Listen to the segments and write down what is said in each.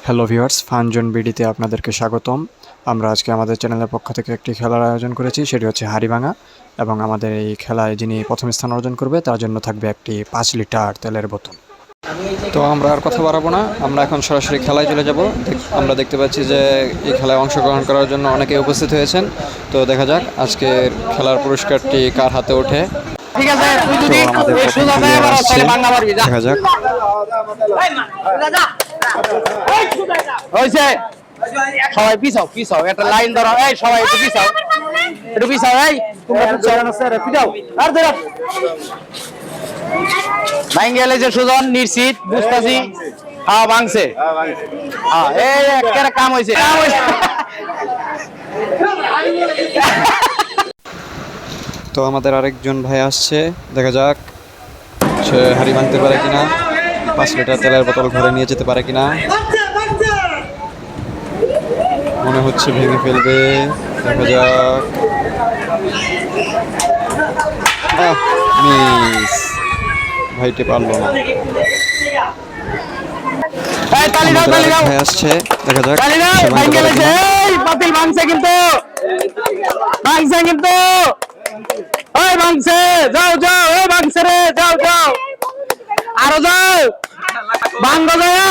Hello viewers, ফানজোন বিডিতে আপনাদেরকে স্বাগতম। আমরা আজকে আমাদের চ্যানেলের পক্ষ থেকে একটি খেলার আয়োজন করেছি, সেটি হচ্ছে হাড়িভাঙা। এবং আমাদের এই খেলায় যিনি প্রথম স্থান অর্জন করবে তার জন্য থাকবে একটি 5 লিটার তেলের বোতল। তো আমরা আর কথা বাড়াবো না, আমরা এখন সরাসরি খেলায় চলে যাব। আমরা দেখতে পাচ্ছি যে এই খেলায় অংশগ্রহণ করার জন্য অনেকে উপস্থিত হয়েছেন। তো দেখা যাক আজকের খেলার পুরস্কারটি কার হাতে ওঠে। ঠিক আছে, তো আমাদের প্রথম প্লেয়ার আসছে, দেখা যাক। হইছে সবাই পিছাও পিছাও, একটা লাইন ধরো। এই সবাই একটু পিছাও, একটু পিছাও। এই তোমরা পিছাও আর ধরো ভাঙ গেলে যে সুজন নিশ্চিত বুঝতাছি। হ্যাঁ ভাঙছে, হ্যাঁ এই একটা কাম হইছে। তো আমাদের আরেকজন ভাই আসছে, দেখা যাক সে হাড়ি ভাঙতে পারে কিনা, 5 লিটার তেলের বোতল ঘরে নিয়ে যেতে পারে কিনা। মনে হচ্ছে ভেঙে ফেলবে, দেখা যাক। মিস, ভাইটি পারলো না। ভাই আসছে, দেখা যাক সে ভাঙতে পারে কিনা। পাতিল ভাঙছে কিন্তু, ভাঙছে কিন্তু, ওই ভাঙছে, যাও যাও, ওই ভাঙছে রে, যাও যাও, আরো যাও, ভাঙবো যায়।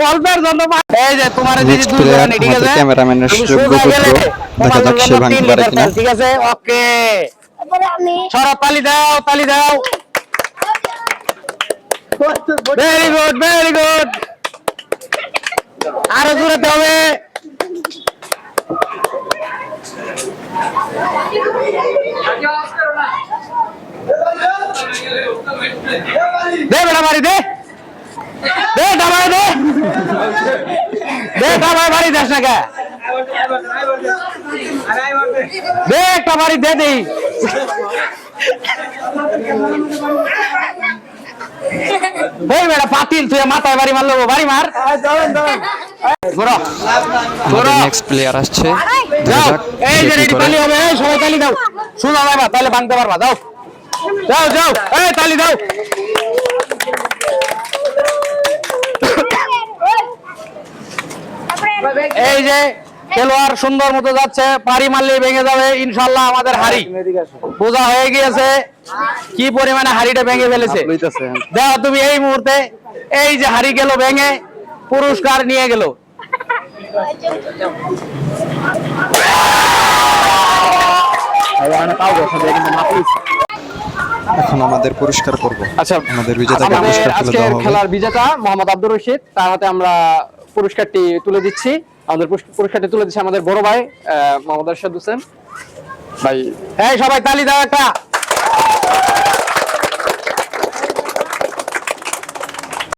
অল্পের জন্য এই যে তোমার দিদি নেক্সট প্লেয়ার ঠিক আছে, ক্যামেরাম্যানের যোগ্য পুত্র, দেখা যাক সে ভাঙতে পারে কিনা। ঠিক আছে, ওকে, সরা তালি দাও, তালি দাও। ভেরি গুড, ভেরি গুড, আরো জোরে হবে। দে বেটা বাড়ি দে, দে ডাবাই দে, দে ডাবাই বাড়ি দেশ না কে, দে একটা বাড়ি দে দেই। এই বেটা পাতিল তুই মাথায় বাড়ি মারলো, বাড়ি মার। নেক্সট প্লেয়ার আসছে, দেখা যাও, যাক এই সে যে কি রেডি করে। তালি হবে, এই সবাই তালি দাও, শোনা যাবে তাহলে ভাঙতে পারবা। যাও যাও যাও, এই তালি দাও। এই যে খেলোয়াড় সুন্দর মতো যাচ্ছে, পারি মারলে ভেঙে যাবে ইনশাল্লাহ আমাদের হাড়ি। বোঝা হয়ে গিয়েছে কি পরিমাণে হাড়িটা ভেঙে ফেলেছে। দেখো তুমি এই মুহূর্তে, এই যে হাড়ি গেল ভেঙে, পুরস্কার নিয়ে গেল। এখন আমাদের পুরস্কার করব। আচ্ছা, আমাদের বিজেতাকে পুরস্কার তুলে দেওয়া হবে। খেলার বিজেতা মোহাম্মদ আব্দুর রশিদ, তার হাতে আমরা পুরস্কারটি তুলে দিচ্ছি। আমাদের পুরস্কারটি তুলে দিচ্ছে আমাদের বড় ভাই মোহাম্মদ আরশাদ হোসেন ভাই। এই সবাই তালি দাও একটা।